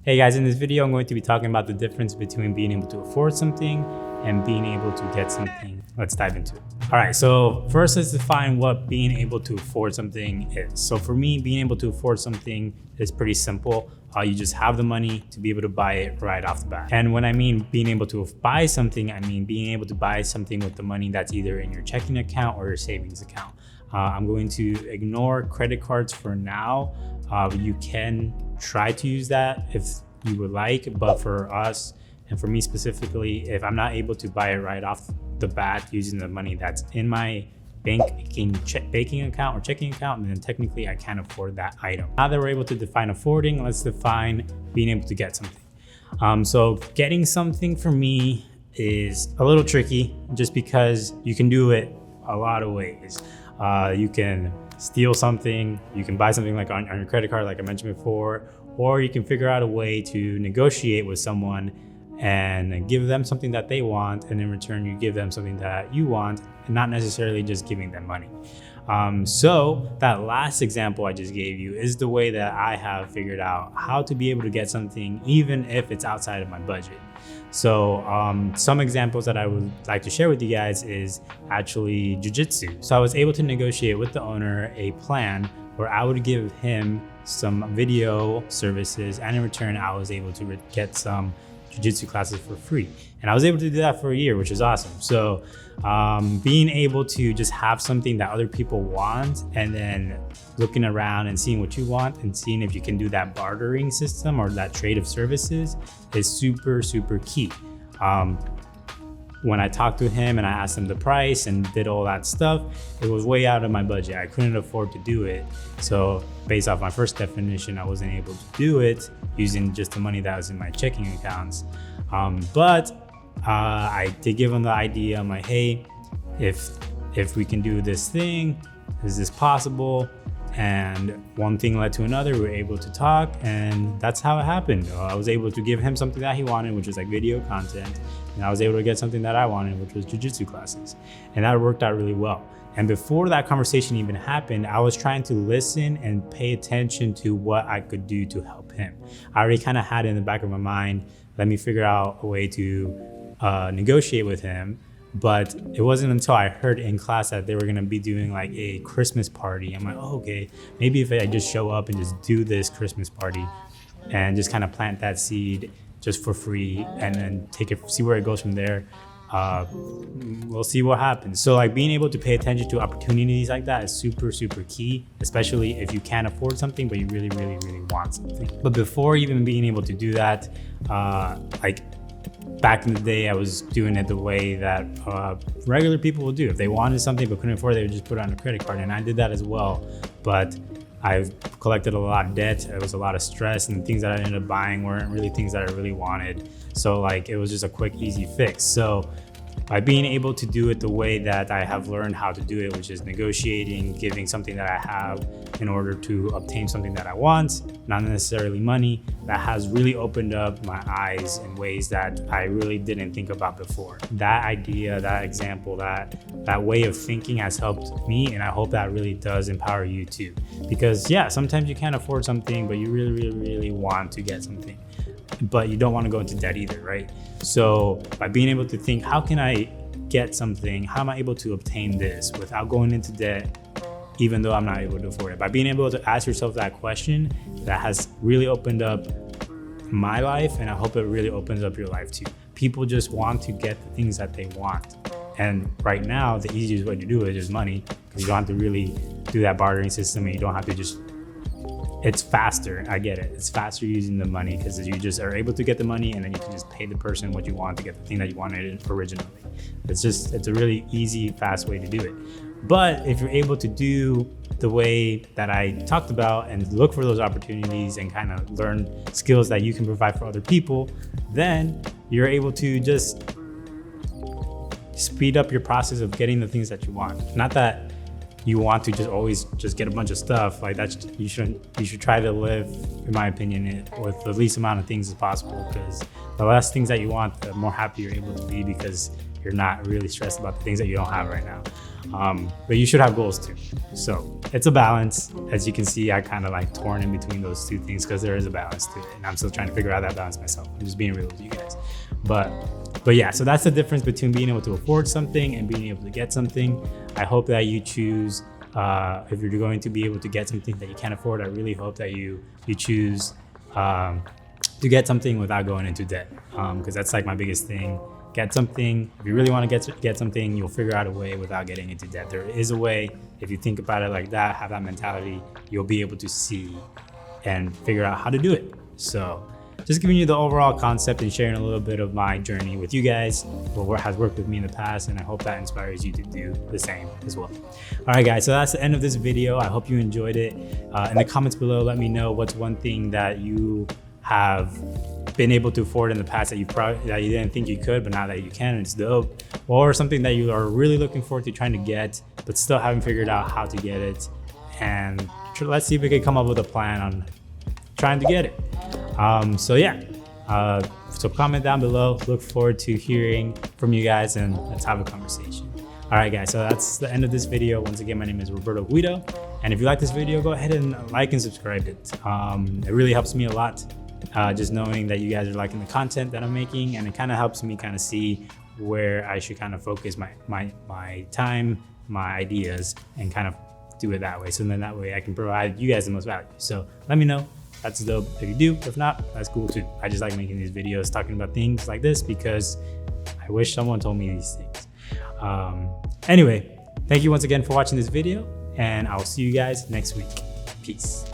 Hey guys, in this video, I'm going to be talking about the difference between being able to afford something and being able to get something. Let's dive into it. All right, so first let's define what being able to afford something is. So for me, being able to afford something is pretty simple. You just have the money to be able to buy it right off the bat. And when I mean being able to buy something, I mean being able to buy something with the money that's either in your checking account or your savings account. I'm going to ignore credit cards for now. You can try to use that if you would like, but for us and for me specifically, if I'm not able to buy it right off the bat using the money that's in my banking account or checking account, then technically I can't afford that item. Now that we're able to define affording, let's define being able to get something. So getting something for me is a little tricky just because you can do it a lot of ways. You can steal something, you can buy something like on your credit card, like I mentioned before, or you can figure out a way to negotiate with someone and give them something that they want, and in return you give them something that you want, and not necessarily just giving them money. So that last example I just gave you is the way that I have figured out how to be able to get something even if it's outside of my budget. So some examples that I would like to share with you guys is actually jujitsu. So I was able to negotiate with the owner a plan where I would give him some video services, and in return I was able to get some jiu-jitsu classes for free. And I was able to do that for a year, which is awesome. So being able to just have something that other people want and then looking around and seeing what you want and seeing if you can do that bartering system or that trade of services is super, super key. When I talked to him and I asked him the price and did all that stuff, it was way out of my budget. I couldn't afford to do it. So based off my first definition, I wasn't able to do it using just the money that was in my checking accounts. But I did give him the idea. I'm like, hey, if we can do this thing, is this possible? And one thing led to another. We were able to talk, and that's how it happened. I was able to give him something that he wanted, which was like video content, and I was able to get something that I wanted, which was jiu-jitsu classes. And that worked out really well. And before that conversation even happened, I was trying to listen and pay attention to what I could do to help him. I already kind of had it in the back of my mind, let me figure out a way to negotiate with him. But it wasn't until I heard in class that they were gonna be doing like a Christmas party. I'm like, oh, okay, maybe if I just show up and just do this Christmas party and just kind of plant that seed just for free and then take it, see where it goes from there. We'll see what happens. So like being able to pay attention to opportunities like that is super, super key, especially if you can't afford something, but you really, really, really want something. But before even being able to do that, like back in the day, I was doing it the way that regular people would do. If they wanted something but couldn't afford it, they would just put it on a credit card. And I did that as well. But I've collected a lot of debt. It was a lot of stress, and the things that I ended up buying weren't really things that I really wanted. So like it was just a quick, easy fix. So by being able to do it the way that I have learned how to do it, which is negotiating, giving something that I have in order to obtain something that I want, not necessarily money, that has really opened up my eyes in ways that I really didn't think about before. That idea, that example, that way of thinking has helped me, and I hope that really does empower you too. Because yeah, sometimes you can't afford something, but you really, really, really want to get something, but you don't want to go into debt either, right? So by being able to think, how can I get something? How am I able to obtain this without going into debt, even though I'm not able to afford it? By being able to ask yourself that question, that has really opened up my life, and I hope it really opens up your life too. People just want to get the things that they want. And right now, the easiest way to do it is money, because you don't have to really do that bartering system, and you don't have to just, it's faster. I get it. It's faster using the money because you just are able to get the money, and then you can just pay the person what you want to get the thing that you wanted originally. It's a really easy, fast way to do it. But if you're able to do the way that I talked about and look for those opportunities and kind of learn skills that you can provide for other people, then you're able to just speed up your process of getting the things that you want. Not that you want to just always just get a bunch of stuff like that. You should try to live, in my opinion, with the least amount of things as possible, because the less things that you want, the more happy you're able to be, because you're not really stressed about the things that you don't have right now. But you should have goals too. So it's a balance. As you can see, I kind of like torn in between those two things because there is a balance to it. And I'm still trying to figure out that balance myself. I'm just being real with you guys. But yeah, so that's the difference between being able to afford something and being able to get something. I hope that you choose, if you're going to be able to get something that you can't afford, I really hope that you choose to get something without going into debt. Because that's like my biggest thing. Get something. If you really want to get something, you'll figure out a way without getting into debt. There is a way. If you think about it like that, have that mentality, you'll be able to see and figure out how to do it. So just giving you the overall concept and sharing a little bit of my journey with you guys, what has worked with me in the past, and I hope that inspires you to do the same as well. All right, guys, so that's the end of this video. I hope you enjoyed it. In the comments below, let me know what's one thing that you have been able to afford in the past that you didn't think you could, but now that you can, it's dope. Or something that you are really looking forward to trying to get, but still haven't figured out how to get it. And let's see if we can come up with a plan on trying to get it. So comment down below. Look forward to hearing from you guys, and let's have a conversation. All right, guys, so that's the end of this video. Once again, my name is Roberto Guido. And if you like this video, go ahead and like and subscribe it. It really helps me a lot. Just knowing that you guys are liking the content that I'm making, and it kind of helps me kind of see where I should kind of focus my time, my ideas, and kind of do it that way. So then that way I can provide you guys the most value. So let me know. That's dope if you do. If not, that's cool too. I just like making these videos talking about things like this because I wish someone told me these things. Anyway, thank you once again for watching this video, and I'll see you guys next week. Peace.